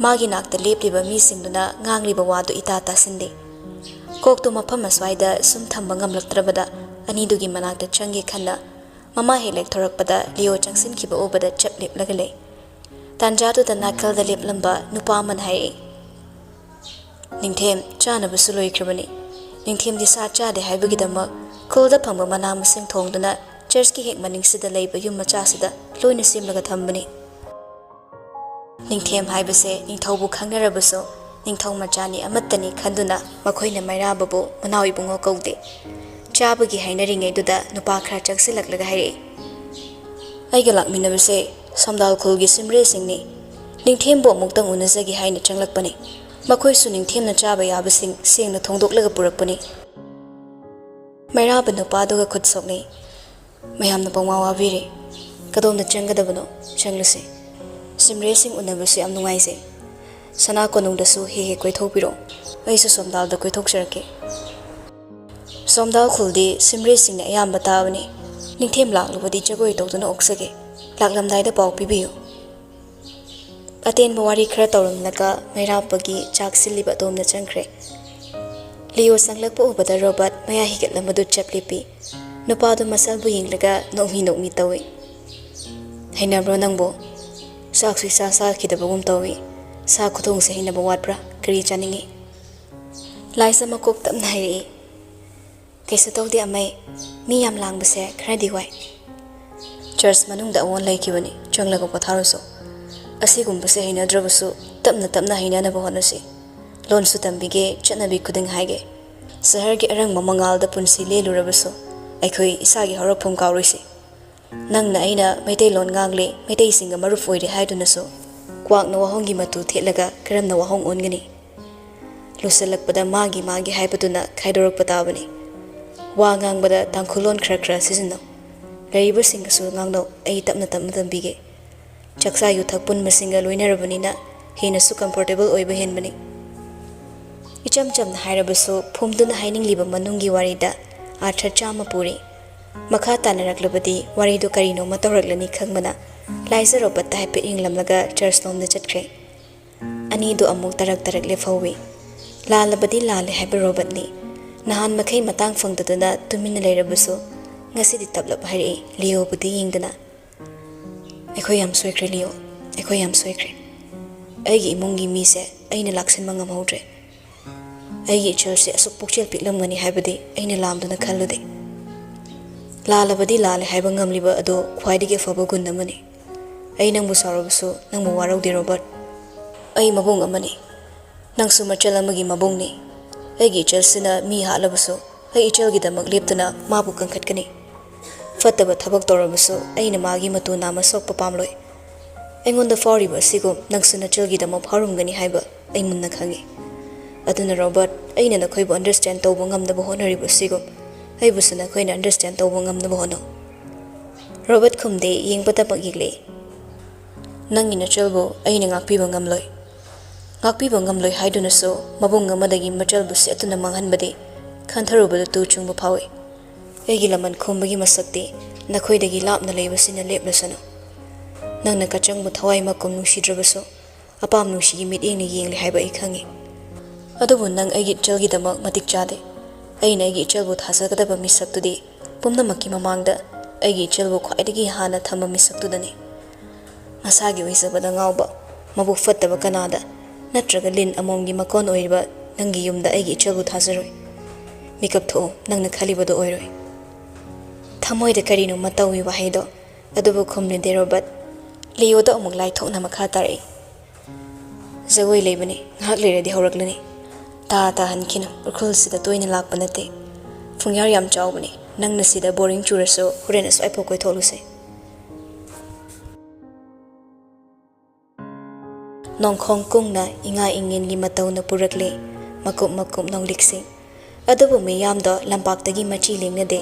ꯃꯥꯒꯤ ꯅꯥꯛꯇ ꯂꯦꯞꯂꯤꯕ ꯃꯤꯁꯤꯡꯗꯨꯅ ꯉꯥꯡꯂꯤꯕ ꯋꯥꯗꯨ ꯏꯇꯥ ꯇꯥꯁꯤꯟꯗꯦ ꯀꯣꯛꯇꯨ ꯃꯐꯝ ꯑꯁ꯭ꯋꯥꯏꯗ ꯁꯨꯝ ꯊꯝꯕ ꯉꯝꯂꯛꯇ꯭ꯔꯕꯗ ꯑꯅꯤꯗꯨꯒꯤ ꯃꯅꯥꯛꯇ ꯆꯪꯒꯦ ꯈꯟꯅ ꯃꯃꯥ ꯍꯦꯛ ꯂꯦꯛꯊꯣꯔꯛꯄꯗ ꯂꯤꯑꯣ ꯆꯪꯁꯤꯟꯈꯤꯕ ꯎꯕꯗ ꯆꯞ ꯂꯦꯞꯂꯒ ꯂꯩ ꯇꯥꯟꯖꯥꯗꯨꯗ ꯅꯥꯀꯜꯗ ꯂꯦꯞꯂꯝꯕ ꯅꯨꯄꯥ ꯑꯃꯅ ꯍꯥꯏꯔꯛꯏ ꯅꯤꯡꯊꯦꯝ ꯆꯥꯅꯕꯁꯨ ꯂꯣꯏꯈ꯭ꯔꯕꯅꯤ ꯅꯤꯡꯊꯦꯝꯗꯤ ꯁꯥ ꯆꯥꯗꯦ ꯍꯥꯏꯕꯒꯤꯗꯃꯛ ꯈꯨꯜꯗ ꯐꯪꯕ ꯃꯅꯥ ꯃꯁꯤꯡ ꯊꯣꯡꯗꯨꯅ ꯆꯔꯆꯀꯤ ꯍꯦꯛ ꯃꯅꯤꯡꯁꯤꯗ ꯂꯩꯕ ꯌꯨꯝ ꯃꯆꯥꯁꯤꯗ ꯂꯣꯏꯅ ꯁꯦꯝꯂꯒ ꯊꯝꯕꯅꯤ ꯅꯤꯡꯊꯦꯝ ꯍꯥꯏꯕꯁꯦ ꯅꯤꯡꯊꯧꯕꯨ ꯈꯪꯅꯔꯕꯁꯨ ꯅꯤꯡꯊꯧ ꯃꯆꯥꯅꯤ ꯑꯃꯠꯇꯅꯤ ꯈꯟꯗꯨꯅ ꯃꯈꯣꯏꯅ ꯃꯩꯔꯥꯕꯕꯨ ꯃꯅꯥꯎ ꯏꯕꯨꯡꯉꯣ ꯀꯧꯗꯦ ꯆꯥꯕꯒꯤ ꯍꯥꯏꯅꯔꯤꯉꯩꯗꯨꯗ ꯅꯨꯄꯥ ꯈꯔ ꯆꯪꯁꯤꯜꯂꯛꯂꯒ ꯍꯥꯏꯔꯛꯏ ꯑꯩꯒ ꯂꯥꯛꯃꯤꯟꯅꯕꯁꯦ ꯁꯝꯗꯥꯜ ꯈꯨꯜꯒꯤ ꯁꯤꯝꯔꯦꯁꯤꯡꯅꯤ ꯅꯤꯡꯊꯦꯝꯕꯨ ꯑꯃꯨꯛꯇꯪ ꯎꯅꯖꯒꯦ ꯍꯥꯏꯅ ꯆꯪꯂꯛꯄꯅꯤ ꯃꯈꯣꯏꯁꯨ ꯅꯤꯡꯊꯦꯝꯅ ꯆꯥꯕ ꯌꯥꯕꯁꯤꯡ ꯁꯦꯡꯅ ꯊꯣꯡꯗꯣꯛꯂꯒ ꯄꯨꯔꯛꯄꯅꯤ ꯃꯩꯔꯥꯕ ꯅꯨꯄꯥꯗꯨꯒ ꯈꯨꯠ ꯁꯣꯛꯅꯩ ꯃꯌꯥꯝꯅ ꯄꯪꯋꯥ ꯋꯥꯕꯤꯔꯦ ꯀꯗꯣꯝꯗ ꯆꯪꯒꯗꯕꯅꯣ ꯆꯪꯂꯁꯤ ꯁꯤꯝꯔꯦꯁꯤꯡ ꯎꯅꯕꯁꯨ ꯌꯥꯝ ꯅꯨꯡꯉꯥꯏꯖꯩ ꯁꯅꯥ ꯀꯣꯅꯨꯡꯗꯁꯨ ꯍꯦꯛ ꯍꯦꯛ ꯀꯣꯏꯊꯣꯛꯄꯤꯔꯣ ꯑꯩꯁꯨ ꯁꯣꯝꯗꯥꯜꯗ ꯀꯣꯏꯊꯣꯛꯆꯔꯛꯀꯦ ꯁꯣꯝꯗꯥꯜ ꯈꯨꯜꯗꯤ ꯁꯤꯝꯔꯦꯁꯤꯡꯅ ꯑꯌꯥꯝꯕ ꯇꯥꯕꯅꯤ ꯅꯤꯡꯊꯦꯝ ꯂꯥꯛꯂꯕꯗꯤ ꯖꯒꯣꯏ ꯇꯧꯗꯨꯅ ꯑꯣꯛꯆꯒꯦ ꯂꯥꯛꯂꯝꯗꯥꯏꯗ ꯄꯥꯎ ꯄꯤꯕꯤꯌꯨ ꯑꯇꯦꯟꯕ ꯋꯥꯔꯤ ꯈꯔ ꯇꯧꯔꯝꯂꯒ ꯃꯩꯔꯥꯕꯒꯤ ꯆꯥꯛ ꯁꯤꯜꯂꯤꯕ ꯑꯗꯣꯝꯗ ꯆꯪꯈ꯭ꯔꯦ ꯂꯤꯑꯣ ꯆꯪꯂꯛꯄ ꯎꯕꯗ ꯔꯣꯕꯔꯠ ꯃꯌꯥ ꯍꯤꯒꯠꯂꯝꯕꯗꯨ ꯆꯞ ꯂꯦꯞꯄꯤ ꯅꯨꯄꯥꯗꯨ ꯃꯁꯜꯕꯨ ꯌꯦꯡꯂꯒ ꯅꯣꯛꯃꯤ ꯅꯣꯛꯃꯤ ꯇꯧꯏ ꯍꯩꯅꯕ꯭ꯔꯣ ꯅꯪꯕꯨ ꯆꯥꯛꯁꯨ ꯏꯆꯥ ꯆꯥꯈꯤꯗꯕꯒꯨꯝ ꯇꯧꯏ ꯁꯥ ꯈꯨꯊꯣꯡꯁꯦ ꯍꯩꯅꯕ ꯋꯥꯠꯄ꯭ꯔꯥ ꯀꯔꯤ ꯆꯥꯅꯤꯡꯏ ꯂꯥꯏꯁ ꯃꯀꯣꯛ ꯇꯞꯅ ꯍꯥꯏꯔꯛꯏ ꯀꯩꯁꯨ ꯇꯧꯗꯦ ꯑꯃꯩ ꯃꯤ ꯌꯥꯝ ꯂꯥꯡꯕꯁꯦ ꯈꯔꯗꯤ ꯋꯥꯏ ꯆꯔꯆ ꯃꯅꯨꯡꯗ ꯑꯋꯣꯟ ꯂꯩꯈꯤꯕꯅꯤ ꯆꯪꯂꯒ ꯄꯣꯊꯥꯔꯁꯨ ꯑꯁꯤꯒꯨꯝꯕꯁꯦ ꯍꯩꯅꯗ꯭ꯔꯕꯁꯨ ꯇꯞꯅ ꯇꯞꯅ ꯍꯩꯅꯅꯕ ꯍꯣꯠꯅꯁꯤ ꯂꯣꯟꯁꯨ ꯇꯝꯕꯤꯒꯦ ꯆꯠꯅꯕꯤ ꯈꯨꯗꯤꯡ ꯍꯥꯏꯒꯦ ꯁꯍꯔꯒꯤ ꯑꯔꯪꯕ ꯃꯉꯥꯜꯗ ꯄꯨꯟꯁꯤ ꯂꯦꯜꯂꯨꯔꯕꯁꯨ ꯑꯩꯈꯣꯏ ꯏꯁꯥꯒꯤ ꯍꯧꯔꯛꯐꯝ ꯀꯥꯎꯔꯣꯏꯁꯤ ꯅꯪꯅ ꯑꯩꯅ ꯃꯩꯇꯩꯂꯣꯟ ꯉꯥꯡꯂꯦ ꯃꯩꯇꯩꯁꯤꯡꯒ ꯃꯔꯨꯞ ꯑꯣꯏꯔꯦ ꯍꯥꯏꯗꯨꯅꯁꯨ ꯀ꯭ꯋꯥꯛꯅ ꯋꯥꯍꯣꯡꯒꯤ ꯃꯇꯨ ꯊꯦꯠꯂꯒ ꯀꯔꯝꯅ ꯋꯥꯍꯣꯡ ꯑꯣꯟꯒꯅꯤ ꯂꯣꯏꯁꯤꯜꯂꯛꯄꯗ ꯃꯥꯒꯤ ꯃꯥꯒꯤ ꯍꯥꯏꯕꯗꯨꯅ ꯈꯥꯏꯗꯣꯔꯛꯄ ꯇꯥꯕꯅꯤ ꯋꯥ ꯉꯥꯡꯕꯗ ꯇꯥꯡꯈꯨꯜꯂꯣꯟ ꯈꯔ ꯈꯔ ꯁꯤꯖꯤꯟꯅꯧ ꯂꯩꯔꯤꯕꯁꯤꯡꯒꯁꯨ ꯉꯥꯡꯅꯧ ꯑꯩ ꯇꯞꯅ ꯇꯞꯅ ꯇꯝꯕꯤꯒꯦ ꯆꯥꯛꯆꯥ ꯌꯨꯊꯛ ꯄꯨꯟꯕꯁꯤꯡꯒ ꯂꯣꯏꯅꯔꯕꯅꯤꯅ ꯍꯦꯟꯅꯁꯨ ꯀꯝꯐꯣꯔꯇꯦꯕꯜ ꯑꯣꯏꯕ ꯍꯦꯟꯕꯅꯤ ꯏꯆꯝ ꯆꯝꯅ ꯍꯥꯏꯔꯕꯁꯨ ꯐꯨꯝꯗꯨꯅ ꯍꯥꯏꯅꯤꯡꯂꯤꯕ ꯃꯅꯨꯡꯒꯤ ꯋꯥꯔꯤꯗ ꯑꯥꯔꯊ ꯆꯥꯝꯃ ꯄꯨꯔꯤ ꯃꯈꯥ ꯇꯥꯅꯔꯛꯂꯕꯗꯤ ꯋꯥꯔꯤꯗꯨ ꯀꯔꯤꯅꯣꯃ ꯇꯧꯔꯛꯂꯅꯤ ꯈꯪꯕꯅ ꯂꯥꯏꯖ ꯔꯣꯕꯔꯠꯇ ꯍꯥꯏꯐꯦꯠ ꯌꯦꯡꯂꯝꯂꯒ ꯆꯔꯆꯂꯣꯝꯗ ꯆꯠꯈ꯭ꯔꯦ ꯑꯅꯤꯗꯨ ꯑꯃꯨꯛ ꯇꯔꯛ ꯇꯔꯛ ꯂꯦꯞꯍꯧꯏ ꯂꯥꯜꯂꯕꯗꯤ ꯂꯥꯜꯂꯦ ꯍꯥꯏꯕ ꯔꯣꯕꯔꯠꯅꯤ ꯅꯍꯥꯟ ꯃꯈꯩ ꯃꯇꯥꯡ ꯐꯪꯗꯗꯨꯅ ꯇꯨꯃꯤꯟꯅ ꯂꯩꯔꯕꯁꯨ ꯉꯁꯤꯗꯤ ꯇꯞꯂꯞ ꯍꯥꯏꯔꯛꯏ ꯂꯤꯑꯣꯕꯨꯗꯤ ꯌꯦꯡꯗꯅ ꯑꯩꯈꯣꯏ ꯌꯥꯝ ꯁꯣꯏꯈ꯭ꯔꯦ ꯂꯤꯑꯣ ꯑꯩꯈꯣꯏ ꯌꯥꯝ ꯁꯣꯏꯈ꯭ꯔꯦ ꯑꯩꯒꯤ ꯏꯃꯨꯡꯒꯤ ꯃꯤꯁꯦ ꯑꯩꯅ ꯂꯥꯛꯁꯤꯟꯕ ꯉꯝꯍꯧꯗ꯭ꯔꯦ ꯑꯩꯒꯤ ꯏꯆꯜꯁꯦ ꯑꯁꯨꯛ ꯄꯨꯛꯆꯦꯜ ꯄꯤꯛꯂꯝꯒꯅꯤ ꯍꯥꯏꯕꯗꯤ ꯑꯩꯅ ꯂꯥꯝꯗꯨꯅ ꯈꯜꯂꯨꯗꯦ ꯂꯥꯜꯂꯕꯗꯤ ꯂꯥꯜꯂꯦ ꯍꯥꯏꯕ ꯉꯝꯂꯤꯕ ꯑꯗꯨ ꯈ꯭ꯋꯥꯏꯗꯒꯤ ꯑꯐꯕ ꯒꯨꯟ ꯑꯃꯅꯤ ꯑꯩ ꯅꯪꯕꯨ ꯁꯥꯎꯔꯕꯁꯨ ꯅꯪꯕꯨ ꯋꯥꯔꯧꯗꯦ ꯔꯣꯕꯔꯠ ꯑꯩ ꯃꯕꯨꯡ ꯑꯃꯅꯤ ꯅꯪꯁꯨ ꯃꯆꯜ ꯑꯃꯒꯤ ꯃꯕꯨꯡꯅꯤ ꯑꯩꯒꯤ ꯏꯆꯜꯁꯤꯅ ꯃꯤ ꯍꯥꯠꯂꯕꯁꯨ ꯑꯩ ꯏꯆꯜꯒꯤꯗꯃꯛ ꯂꯦꯞꯇꯨꯅ ꯃꯥꯕꯨ ꯀꯟꯈꯠꯀꯅꯤ ꯐꯠꯇꯕ ꯊꯕꯛ ꯇꯧꯔꯕꯁꯨ ꯑꯩꯅ ꯃꯥꯒꯤ ꯃꯇꯨ ꯅꯥꯝꯃ ꯁꯣꯛꯄ ꯄꯥꯝꯂꯣꯏ ꯑꯩꯉꯣꯟꯗ ꯐꯥꯎꯔꯤꯕ ꯑꯁꯤꯒꯨꯝ ꯅꯪꯁꯨ ꯅꯆꯜꯒꯤꯗꯃꯛ ꯐꯥꯎꯔꯝꯒꯅꯤ ꯍꯥꯏꯕ ꯑꯩ ꯃꯨꯟꯅ ꯈꯪꯏ ꯑꯗꯨꯅ ꯔꯣꯕꯔꯠ ꯑꯩꯅ ꯅꯈꯣꯏꯕꯨ ꯑꯟꯗꯔꯁꯇꯦꯟ ꯇꯧꯕ ꯉꯝꯅꯕ ꯍꯣꯠꯅꯔꯤꯕ ꯑꯁꯤꯒꯨꯝ ꯑꯩꯕꯨꯁꯨ ꯅꯈꯣꯏꯅ ꯑꯟꯗꯔꯁꯇꯦꯟ ꯇꯧꯕ ꯉꯝꯅꯕ ꯍꯣꯠꯅꯧ ꯔꯣꯕꯔꯠ ꯈꯨꯝꯗꯦ ꯌꯦꯡꯕꯗꯃꯛ ꯌꯦꯛꯂꯛꯏ ꯅꯪꯒꯤ ꯅꯆꯜꯕꯨ ꯑꯩꯅ ꯉꯥꯛꯄꯤꯕ ꯉꯝꯂꯣꯏ ꯍꯥꯏꯗꯨꯅꯁꯨ ꯃꯕꯨꯡ ꯑꯃꯗꯒꯤ ꯃꯆꯜꯕꯨ ꯁꯦꯠꯇꯨꯅ ꯃꯥꯡꯍꯟꯕꯗꯤ ꯈꯟꯊꯔꯨꯕꯗ ꯇꯨ ꯆꯨꯡꯕ ꯐꯥꯎꯏ ꯑꯩꯒꯤ ꯂꯃꯟ ꯈꯨꯝꯕꯒꯤ ꯃꯁꯛꯇꯤ ꯅꯈꯣꯏꯗꯒꯤ ꯂꯥꯞꯅ ꯂꯩꯕꯁꯤꯅ ꯂꯦꯞꯂꯁꯅꯨ ꯅꯪꯅ ꯀꯆꯪꯕꯨ ꯊꯋꯥꯏ ꯃꯀꯨꯝ ꯅꯨꯡꯁꯤꯗ꯭ꯔꯕꯁꯨ ꯑꯄꯥꯝ ꯅꯨꯡꯁꯤꯒꯤ ꯃꯤꯠꯌꯦꯡꯅ ꯌꯦꯡꯂꯦ ꯍꯥꯏꯕ ꯑꯩ ꯈꯪꯏ ꯑꯗꯨꯕꯨ ꯅꯪ ꯑꯩꯒꯤ ꯏꯆꯜꯒꯤꯗꯃꯛ ꯃꯇꯤꯛ ꯆꯥꯗꯦ ꯑꯩꯅ ꯑꯩꯒꯤ ꯏꯆꯜꯕꯨ ꯊꯥꯖꯒꯗꯕ ꯃꯤꯁꯛꯇꯨꯗꯤ ꯄꯨꯝꯅꯃꯛꯀꯤ ꯃꯃꯥꯡꯗ ꯑꯩꯒꯤ ꯏꯆꯜꯕꯨ ꯈ꯭ꯋꯥꯏꯗꯒꯤ ꯍꯥꯟꯅ ꯊꯝꯕ ꯃꯤꯁꯛꯇꯨꯗꯅꯤ ꯃꯁꯥꯒꯤ ꯑꯣꯏꯖꯕꯗ ꯉꯥꯎꯕ ꯃꯕꯨꯛ ꯐꯠꯇꯕ ꯀꯅꯥꯗ ꯅꯠꯇ꯭ꯔꯒ ꯂꯤꯟ ꯑꯃꯣꯝꯒꯤ ꯃꯀꯣꯟ ꯑꯣꯏꯔꯤꯕ ꯅꯪꯒꯤ ꯌꯨꯝꯗ ꯑꯩꯒꯤ ꯏꯆꯜꯕꯨ ꯊꯥꯖꯔꯣꯏ ꯃꯤꯀꯞ ꯊꯣꯛꯎ ꯅꯪꯅ ꯈꯜꯂꯤꯕꯗꯨ ꯑꯣꯏꯔꯣꯏ Thamoida karino matawi wahaido adubu khumnide Robert Leoda amuk lai thokna makha tare Jagoi lebani ngak leradi horaklani ta hankhina urkhul sida toina lakpa nate fungyar yam chawbani nangna sida boring churaso horen aso ai phokoi tholuse Nongkhong kungna inga ingin gi matawna purakle makup nonglikse adubu miyamdo lambaktagi machi lengnade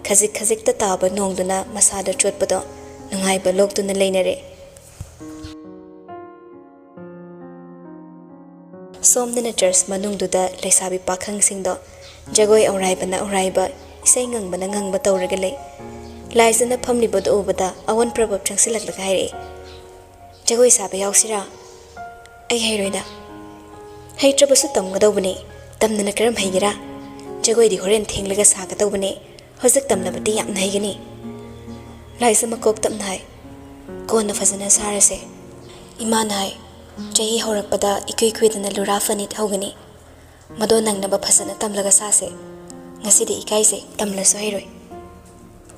khajik ta taba nongduna masada chotpado nunghaiba loktuna leinare Somdana church manungduda leisabi pakhang singdo jagoi auraiba isai ngangbana ngangba tawraga lei laizana phamlibado ubada awan prabab changsilaklaga haire jagoi sabe yausira ai hairoida haitrabasu tamgadawbane tamnana karam haigera jagoi di horen thenglaga sagadawbane hojik tamnabati yamna haigani laisa makok tamnai kona fazana sarase imanai Jahi horakpada ikui-kuidana lurafani haugani mado nangnaba phasana tamlaga sase ngasidi ikaise tamlaso hairoi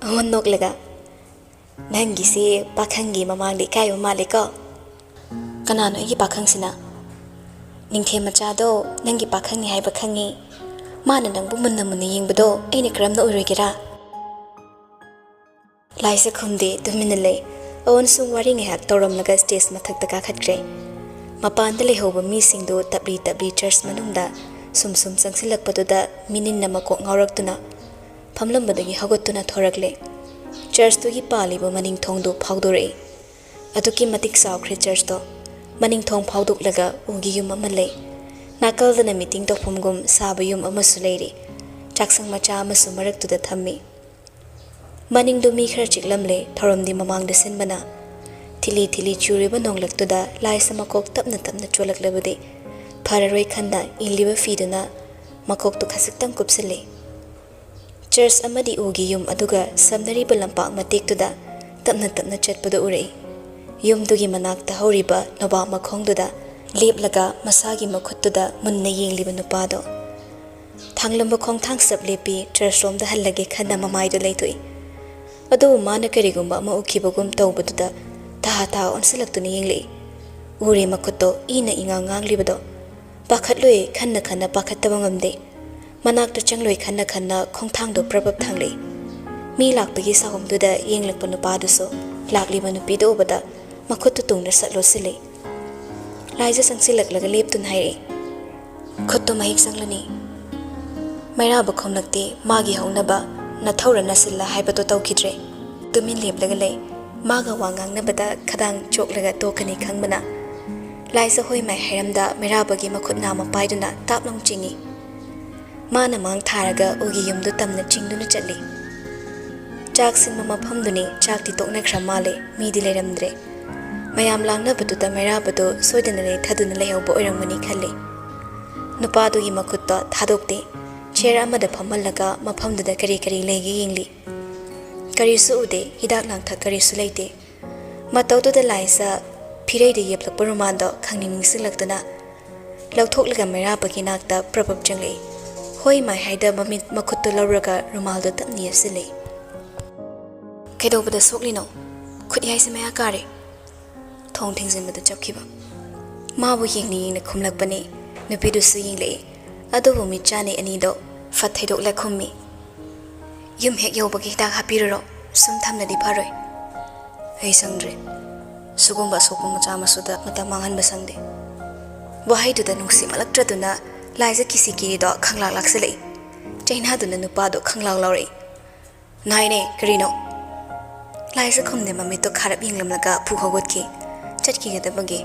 awon noklaga nangi se pakhangi mamangli kayo malika kanano igi pakhangsina ningthe machado nangi pakhangi haiba khangi mana nangbu munna yengbado aina karamna oirogera laisa khumde tuminale awon sung wari ngehak toramlaga stage mathakta kakhatkre Mapanda lehoba misingdo tabli church manungda sum sangsilakpaduda minin namakok ngawraktuna phamlambadagi hagotuna thorakle church tugi paliba maning thongdu phawdore aduki matik sawkhre church to maning thong phawduklaga ugi yum amale nakaldana meeting to phumgum saba yum amasu leiri chaksang macha amasu maraktuda thammi maning du mi khar chiklamle thoromdi mamangda sinbana Tili churiba nonglaktuda laisa makok tapna cholaklabadi Pararoi khanda inliba fiduna makok tu khasiktang kupsile Church amadi ugi yum aduga samnariba lampak matiktuda tapna chatpada urei yum dugi manakta horiba noba makhongduda leplaga masagi makhuttuda munna yengliba nupado thanglamba khongthang sap lepi church romda hallage khanda mamaidu leitoi adu mana karigumba ma ukhibagum tawbaduda Taha onsilaktuni yengli uri makuto ina ingang libado pakhatloi khanna pakhattaba ngamde manakta changloi khanna khongthangdo prabab thangli mi lakpagi sahomduda yenglakpa nupaduso lakliba nupido obada makhutu tungna satlo sile laija sangsilaklaga leptun haire khutto mahik sanglani maira bakhomlakti magi haunaba nathawra nasilla haibato tawkidre tumin leplaga lei Maga wangang na bada kadang choklaga tokani khangbana laisa hoi mai hairamda mirabagi makhut nama paiduna taplong chingi mana mang tharaga ugi yumdu tamna chingduna chatli chak sinma maphamduni chakti tokna khramale midi leramdre mayam langna batuta mirabado soidana le thaduna lehawba oirangmani khalle nupadugi makhutta thadokte chair amada phammallaga maphamduda kari legi yingli Karisu ude hidak langtha karisu leite matawduda laisa phirei de yeplak parumando khangni ningsilakduna lauthoklega mirabagi nakta prabab changle hoi mai haida mamit makhutto lawraga rumaldo tapni asile kedobada soklino khudyai semaya kare thong thingsinbada chapkhiba mabu yengni na khumlakpani nupidu su yingle adubu michane anido fathaidok la khummi Yum hek yobagi hidak hapiroro sum thamnadi pharoi ei sangdre sugumba sokuma chama suda mata manghan basangde wahai du da nungsi malaktraduna laisa kisi do khanglak lakselei chaina duna nupa do khanglaw lawrei naine karino laisa khumde mami to kharap yinglamlaga phugogotki chatki gadabage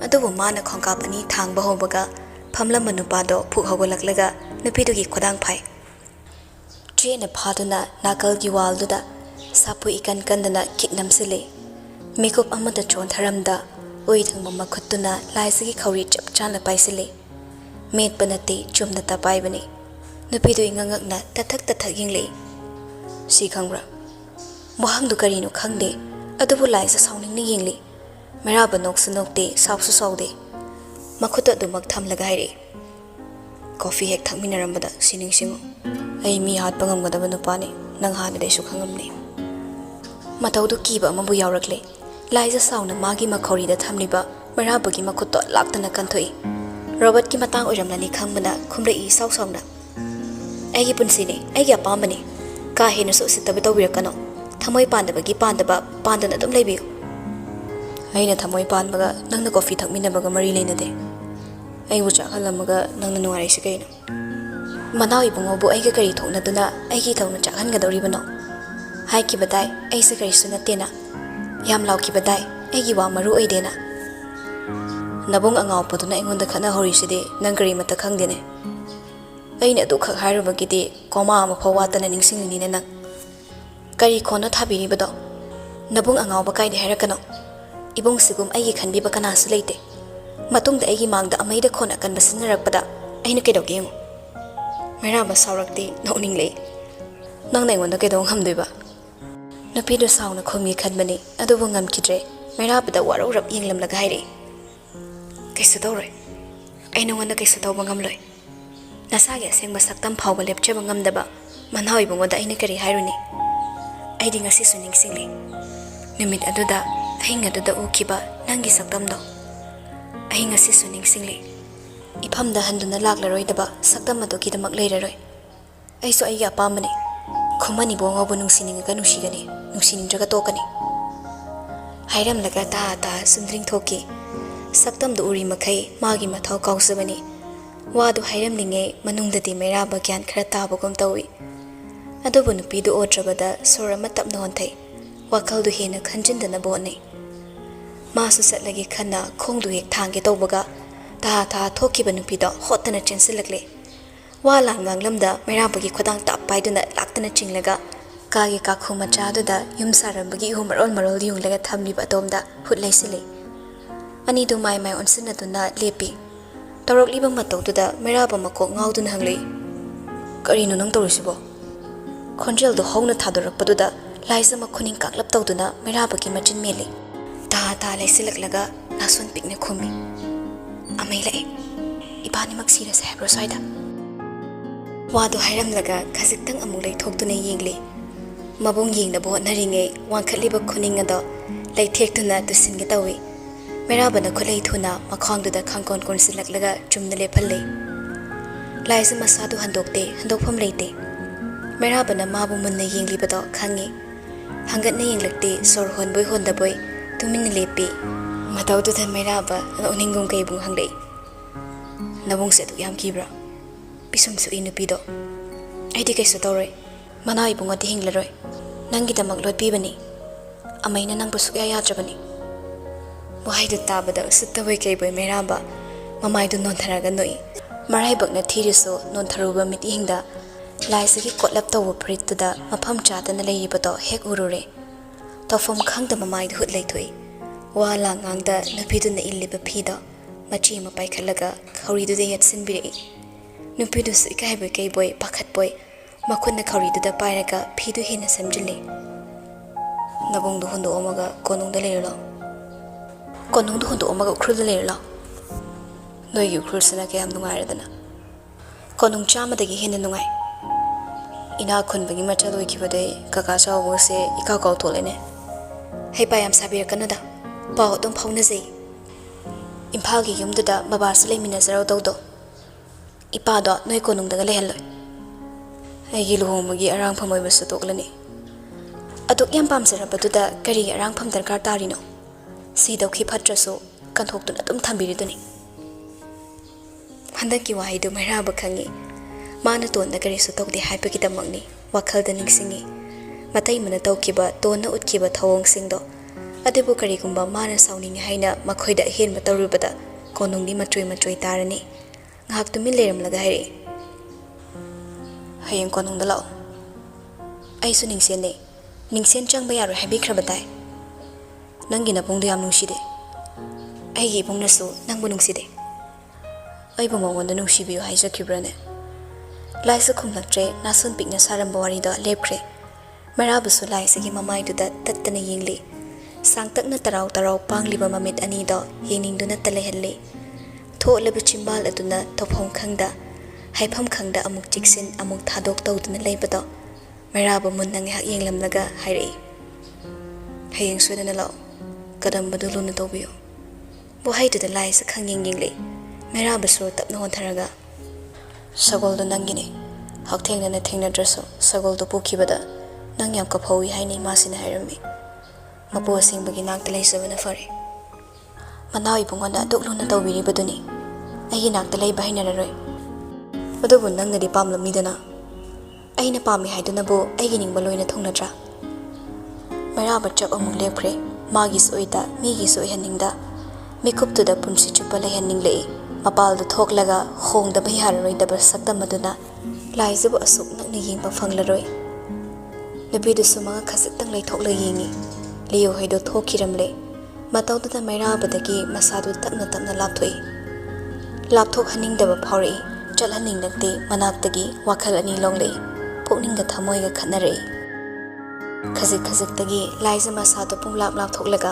adubu mana khongkapani thangba hobaga phamlam nupa do phughogolaklaga nupidugi khodang phai Trina Paduna Nakal Giwalduda Sapu ikan kandana kiknamsile Mikup amada chon tharamda Oithang mama kutuna laisagi khawri chap chana paisile Met banate chumna tapai bani Nupidu ingangakna tathak yingle Si khangra Mohang du karino khangde Adubu laisa sauning ni yingli Meraba noksu nokte sausu saude Makuta dumak thamlaga haire Coffee hek thakminarambada sining singo Ai mi hat pangamgadaba nupani nang hanadaisu khangamni mataudu kiba amabu yaurakle laija sauna magi makhorida thamliba marabagi makhutto laktana kanthoi robot ki matang oiramlani khangmana khumrei sau sauna aigi punsini aigi apambani ka henu so sitabe tawbirakano thamoi pandabagi pandaba pandana dum leibiyo aina thamoi panbaga nangna coffee thakminabaga mari leinade ai wucha khalamaga nangna nuari sikaina manau ibungobu aiga kari thoknaduna aigi thawna chakhangadoribano hai ki badai ai se kari sunatena yam lau ki badai aigi wa maru oidena nabung angau poduna ingonda khana horiside nang kari mata khangdene aina du khak hairubagidi koma ama phawatana ningsingni ne nang kari khona thabiribado nabung angau ba kaide hairakano ibung sigum aigi khanbiba kana su leite matungda aigi mangda amaida khona kan basinarakpada aina kedoge ngo mera ba saurakti noning le nang nei wonda kedong hamduiba napido sauna khomi khanbani adubu ngam kidre mera bada warurap yenglam laga haire kaisa dore aina wonda kaisa tawba ngamloi nasage aseng basaktam phawba lepche bangam daba manhoi bungoda aina kari hairuni aidi ngasi suning singli nimit aduda ahinga aduda ukiba nangi saktamdo ahinga si suning singli ifamda handuna laklaroi daba saktam adu kidamak leiraroi aiso aiga apamani khumani bongobu nungsininga nusigani nungsinindraga tokani hairam laga ta sundring thoki saktam do uri makhai magi mathau kausabani wadu hairam linge manungdadi meraba gyan khara tabagum tawi adubu nupidu otrabada sorama tapna honthai wakal du hena khanjindana bonai masu satlagi khanna khongdu hek thangge tawbaga ta thokiba nupido hotana chensilakle wala nganglamda merabagi khodang tap paiduna laktana chinglaga kage kakhu machadu da yumsarambagi marol yunglaga thamliba tomda hutlaisile ani du mai onsina duna lepi torokliba matawduda meraba makok ngaudun hangle karino nang torisibo khonjel do hongna thadorakpaduda laisa makhuning kaklap tawduna merabagi machin meli ta laisilaklaga nasun pikne khumi amai lai ibani maksira sa hebro saida wadu hairam laga khajiktang amuk lai thokduna yengli mabung yengna bo naringe wangkhaliba khuning ado lai thektuna tusinge tawi merabana khulai thuna makhangduda khangkon konsilaklaga chumna lephalle laisa masadu handokpham leite merabana mabu munna yengli bado khangi hangatna yenglakti sor honboi hondaboi tumin lepi matawdu than meraba oningum kai bung hanglei nabung se du yam kibra pisum su inupido aidi kai su tawroi manai bunga ti hinglaroi nangi damak lot pibani amaina nang busuk ya yatrabani wahai du tabada sutawai kai boy meraba mamai du non tharaga noi marai bakna thiriso non tharuba miti hingda laisagi kotlap tawu prittuda mafam chatana leibado hek urure tofom khangda mamai du hut leithoi wala ngangda nupiduna illiba phida machi ma paikhalaga khawri du yat sinbiri nupidu su ikai boy kai boy pakhat boy makhunna khawri du da pairaga phidu hina samjili nabung du hondo omaga konung da leirlo konung du hondo omaga ukhru da leirlo noi yu ukhru sina ke am nungai radana konung chama dagi hina nungai ina khunbagi macha loi kibade kaka chawo se ika kaw tholene hei payam sabir kanada pau dum phauna sei imphal gi yumduda babas leimina zaro dawdo ipa do noi konung daga lehello ai gi luhomagi arang phamoi basu toklani aduk yam pam sara baduda kari arang pham darkar tarino si dawki phatraso kanthok tun atum thambiri duni handaki wahai du mera bakhangi mana ton da kari su tokde haipagi damangni wakhal da ningsingi matai mana tawkiba tonna utkiba thawong singdo adebu kari gumba mana sauning haina makhoida hen matawrubada konungni matroi tarani ngak tumi leram laga hairi hayeng konung da lao ai su ningsen changba yaro habi khrabadai nangi na pungdu yam nungside ai gi pungna su nangbu nungside ai bu mawon da nungsibiyo haija kibrane laisa khumlaktre nasun pikna saramba wari da lepkre marabusu laisa gi mamai du da tattana yengli sangtakna tarau pangliba mamit ani do yeningduna talehelli tholaba chimbal aduna tophom khangda haifam khangda amuk chiksin amuk thadok tawduna leibado ꯃꯩꯔꯥꯕ ꯃꯨꯟꯅ ꯉꯥꯏꯍꯥꯛ ꯌꯦꯡꯂꯝꯂꯒ ꯍꯥꯏꯔꯛꯏ ꯍꯌꯦꯡ ꯁꯣꯏꯗꯅ ꯂꯥꯛꯑꯣ ꯀꯗꯝꯕꯗꯨ ꯂꯨꯅ ꯇꯧꯕꯤꯌꯨ ꯋꯥꯍꯩꯗꯨꯗ ꯂꯥꯏꯁꯦ ꯈꯪꯌꯦꯡ ꯌꯦꯡꯂꯛꯏ ꯃꯩꯔꯥꯕ ꯁꯣꯔ ꯇꯞꯅ ꯍꯣꯟꯊꯔꯒ ꯁꯒꯣꯜꯗꯣ ꯅꯪꯒꯤꯅꯤ ꯍꯛꯊꯦꯡꯅꯅ ꯊꯦꯡꯅꯗ꯭ꯔꯁꯨ ꯁꯒꯣꯜꯗꯣ ꯄꯨꯈꯤꯕꯗ ꯅꯪ ꯌꯥꯝ ꯀꯞꯍꯧꯏ ꯍꯥꯏꯅ ꯏꯃꯥꯁꯤꯅ ꯍꯥꯏꯔꯝꯃꯤ ꯃꯄꯨ ꯑꯁꯦꯡꯕꯒꯤ ꯅꯥꯛꯇ ꯂꯩꯖꯕꯅ ꯐꯔꯦ ꯃꯅꯥꯎ ꯏꯕꯨꯡꯉꯣꯅ ꯑꯗꯨꯛ ꯂꯨꯅ ꯇꯧꯕꯤꯔꯤꯕꯗꯨꯅꯤ ꯑꯩꯒꯤ ꯅꯥꯛꯇ ꯂꯩꯕ ꯍꯩꯅꯔꯔꯣꯏ ꯑꯗꯨꯕꯨ ꯅꯪꯅꯗꯤ ꯄꯥꯝꯂꯝꯃꯤꯗꯅ ꯑꯩꯅ ꯄꯥꯝꯃꯤ ꯍꯥꯏꯗꯨꯅꯕꯨ ꯑꯩꯒꯤ ꯅꯤꯡꯕ ꯂꯣꯏꯅ ꯊꯨꯡꯅꯗ꯭ꯔꯥ ꯃꯩꯔꯥꯕ ꯆꯞ ꯑꯃꯨꯛ ꯂꯦꯞꯈ꯭ꯔꯦ ꯃꯥꯒꯤꯁꯨ ꯑꯣꯏꯗ ꯃꯤꯒꯤꯁꯨ ꯑꯣꯏꯍꯟꯅꯤꯡꯗ ꯃꯤꯀꯨꯞꯇꯨꯗ ꯄꯨꯟꯁꯤ ꯆꯨꯞꯄ ꯂꯩꯍꯟꯅꯤꯡꯂꯛꯏ ꯃꯄꯥꯜꯗ ꯊꯣꯛꯂꯒ ꯍꯣꯡꯗꯕ ꯌꯥꯔꯔꯣꯏꯗꯕ ꯁꯛꯇꯝ ꯑꯗꯨꯅ ꯂꯥꯏꯖꯕꯨ ꯑꯁꯨꯛ ꯅꯛꯅ ꯌꯦꯡꯕ ꯐꯪꯂꯔꯣꯏ ꯅꯨꯄꯤꯗꯨꯁꯨ ꯃꯉꯛ ꯈꯖꯤꯛꯇꯪ ꯂꯩꯊꯣꯛꯂ ꯌꯦꯡꯉꯤ ꯂꯤꯌꯣ ꯍꯣꯏꯗꯣ ꯊꯣꯛꯈꯤꯔꯝꯂꯦ ꯃꯇꯧꯗꯨꯗ ꯃꯩꯔꯥꯕꯗꯒꯤ ꯃꯁꯥꯗꯨ ꯇꯞꯅ ꯇꯞꯅ ꯂꯥꯞꯊꯣꯛꯏ ꯂꯥꯞꯊꯣꯛꯍꯟꯅꯤꯡꯗꯕ ꯐꯥꯎꯔꯛꯏ ꯆꯠꯍꯟꯅꯤꯡꯂꯛꯇꯦ ꯃꯅꯥꯛꯇꯒꯤ ꯋꯥꯈꯜ ꯑꯅꯤ ꯂꯣꯡꯂꯛꯏ ꯄꯨꯛꯅꯤꯡꯒ ꯊꯃꯣꯏꯒ ꯈꯠꯅꯔꯛꯏ ꯈꯖꯤꯛ ꯈꯖꯤꯛꯇꯒꯤ ꯂꯥꯏꯖ ꯃꯁꯥꯗꯨ ꯄꯨꯡꯂꯥꯞ ꯂꯥꯞꯊꯣꯛꯂꯒ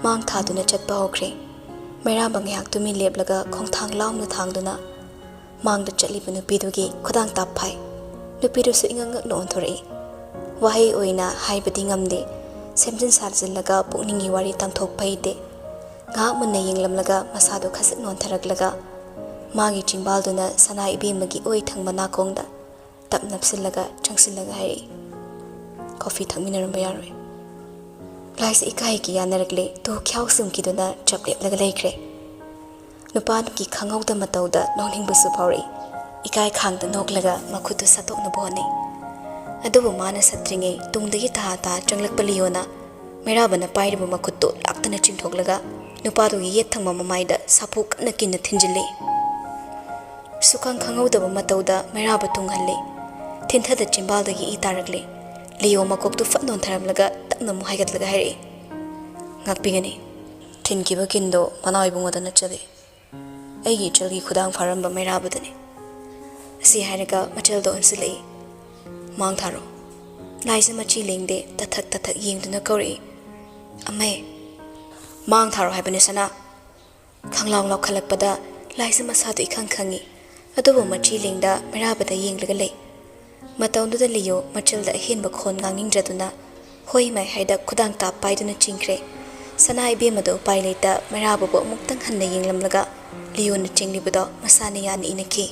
ꯃꯥꯡ ꯊꯥꯗꯨꯅ ꯆꯠꯄ ꯍꯧꯈ꯭ꯔꯦ ꯃꯩꯔꯥꯕ ꯉꯥꯏꯍꯥꯛ ꯇꯨꯃꯤꯟ ꯂꯦꯞꯂꯒ ꯈꯣꯡꯊꯥꯡ ꯂꯥꯎꯅ ꯊꯥꯡꯗꯨꯅ ꯃꯥꯡꯗ ꯆꯠꯂꯤꯕ ꯅꯨꯄꯤꯗꯨꯒꯤ ꯈꯨꯗꯥꯡ ꯇꯥꯞ ꯐꯥꯏ ꯅꯨꯄꯤꯗꯨꯁꯨ ꯏꯉꯛ ꯉꯛꯅ ꯑꯣꯟꯊꯣꯔꯛꯏ ꯋꯥꯍꯩ ꯑꯣꯏꯅ ꯍꯥꯏꯕꯗꯤ ꯉꯝꯗꯦ ꯁꯦꯝꯖꯤꯟ ꯁꯥꯖꯤꯜꯂꯒ ꯄꯨꯛꯅꯤꯡꯒꯤ ꯋꯥꯔꯤ ꯇꯝꯊꯣꯛꯄ ꯍꯩꯇꯦ ꯉꯥꯏꯍꯥꯛ ꯃꯨꯟꯅ ꯌꯦꯡꯂꯝꯂꯒ ꯃꯁꯥꯗꯨ ꯈꯖꯤꯛ ꯅꯣꯟꯊꯔꯛꯂꯒ ꯃꯥꯒꯤ ꯆꯤꯡꯕꯥꯜꯗꯨꯅ ꯁꯅꯥ ꯏꯕꯦꯝꯃꯒꯤ ꯑꯣꯏ ꯊꯪꯕ ꯅꯥꯀꯣꯡꯗ ꯇꯞ ꯅꯞꯁꯤꯜꯂꯒ ꯆꯪꯁꯤꯜꯂꯒ ꯍꯥꯏꯔꯛꯏ ꯀꯣꯐꯤ ꯊꯛꯃꯤꯟꯅꯔꯝꯕ ꯌꯥꯔꯣꯏ ꯂꯥꯏꯁꯦ ꯏꯀꯥꯏꯒꯤ ꯌꯥꯅꯔꯛꯂꯦ ꯇꯨ ꯈ꯭ꯌꯥꯎ ꯁꯨꯝꯈꯤꯗꯨꯅ ꯆꯞ ꯂꯦꯞꯂꯒ ꯂꯩꯈ꯭ꯔꯦ ꯅꯨꯄꯥꯗꯨꯒꯤ ꯈꯪꯍꯧꯗ ꯃꯇꯧꯗ ꯅꯣꯛꯅꯤꯡꯕꯁꯨ ꯐꯥꯎꯔꯛꯏ ꯏꯀꯥꯏ ꯈꯥꯡꯗ ꯅꯣꯛꯂꯒ ꯃꯈꯨꯠꯇꯨ ꯁꯠꯇꯣꯛꯅꯕ ꯍꯣꯠꯅꯩ ꯑꯗꯨꯕꯨ ꯃꯥꯅ ꯁꯠꯇ꯭ꯔꯤꯉꯩ ꯇꯨꯡꯗꯒꯤ ꯇꯍꯥ ꯇꯍꯥ ꯆꯪꯂꯛꯄ ꯂꯤꯌꯣꯅ ꯃꯩꯔꯥꯕꯅ ꯄꯥꯏꯔꯤꯕ ꯃꯈꯨꯠꯇꯨ ꯂꯥꯛꯇꯅ ꯆꯤꯡꯊꯣꯛꯂꯒ ꯅꯨꯄꯥꯗꯨꯒꯤ ꯌꯦꯠ ꯊꯪꯕ ꯃꯃꯥꯏꯗ ꯁꯥꯐꯨ ꯀꯟꯅ ꯀꯤꯟꯅ ꯊꯤꯟꯖꯤꯜꯂꯤ ꯁꯨꯈꯪ ꯈꯪꯍꯧꯗꯕ ꯃꯇꯧꯗ ꯃꯩꯔꯥꯕ ꯇꯨꯡꯍꯜꯂꯤ ꯊꯤꯟꯊꯗ ꯆꯤꯝꯕꯥꯜꯗꯒꯤ ꯏ ꯇꯥꯔꯛꯂꯤ ꯂꯤꯌꯣ ꯃꯀꯣꯛꯇꯨ ꯐꯠ ꯅꯣꯟꯊꯔꯝꯂꯒ ꯇꯞꯅ ꯑꯃꯨꯛ ꯍꯥꯏꯒꯠꯂꯒ ꯍꯥꯏꯔꯛꯏ ꯉꯥꯛꯄꯤꯒꯅꯤ ꯊꯤꯟꯈꯤꯕ ꯀꯤꯟꯗꯣ ꯃꯅꯥꯎ ꯏꯕꯨꯡꯉꯣꯗ ꯅꯠꯆꯗꯦ ꯑꯩꯒꯤ ꯏꯆꯜꯒꯤ ꯈꯨꯗꯥꯡ ꯐꯥꯔꯝꯕ ꯃꯩꯔꯥꯕꯗꯅꯤ ꯑꯁꯤ ꯍꯥꯏꯔꯒ ꯃꯆꯜꯗ ꯑꯣꯟꯁꯤꯜꯂꯛꯏ ꯃꯥꯡ ꯊꯥꯔꯣ ꯂꯥꯏꯁꯦ ꯃꯆꯤ ꯂꯦꯡꯗꯦ ꯇꯊꯛ ꯇꯊꯛ ꯌꯦꯡꯗꯨꯅ ꯀꯧꯔꯛꯏ ꯑꯃꯦ ꯃꯥꯡ ꯊꯥꯔꯣ ꯍꯥꯏꯕꯅꯤ ꯁꯅꯥ ꯈꯪꯂꯥꯎ ꯂꯥꯎꯈꯠꯂꯛꯄꯗ ꯂꯥꯏꯁꯦ ꯃꯁꯥꯗꯨ ꯏꯈꯪ ꯈꯪꯉꯤ ꯑꯗꯨꯕꯨ ꯃꯆꯤ ꯂꯦꯡꯗ ꯃꯩꯔꯥꯕꯗ ꯌꯦꯡꯂꯒ ꯂꯩ ꯃꯇꯧꯗꯨꯗ ꯂꯤꯌꯣ ꯃꯆꯜꯗ ꯑꯍꯦꯟꯕ ꯈꯣꯟ ꯉꯥꯡꯅꯤꯡꯗ꯭ꯔꯗꯨꯅ ꯍꯣꯏ ꯃꯥꯏꯍꯥꯏꯗ ꯈꯨꯗꯥꯡ ꯇꯥꯞ ꯄꯥꯏꯗꯨꯅ ꯆꯤꯡꯈ꯭ꯔꯦ ꯁꯅꯥ ꯏꯕꯦꯝꯃꯗꯣ ꯎꯄꯥꯏ ꯂꯩꯇ ꯃꯩꯔꯥꯕꯕꯨ ꯑꯃꯨꯛꯇꯪ ꯍꯟꯅ ꯌꯦꯡꯂꯝꯂꯒ ꯂꯤꯌꯣꯅ ꯆꯤꯡꯂꯤꯕꯗꯣ ꯃꯁꯥꯅ ꯌꯥꯅ ꯏꯅꯈꯤ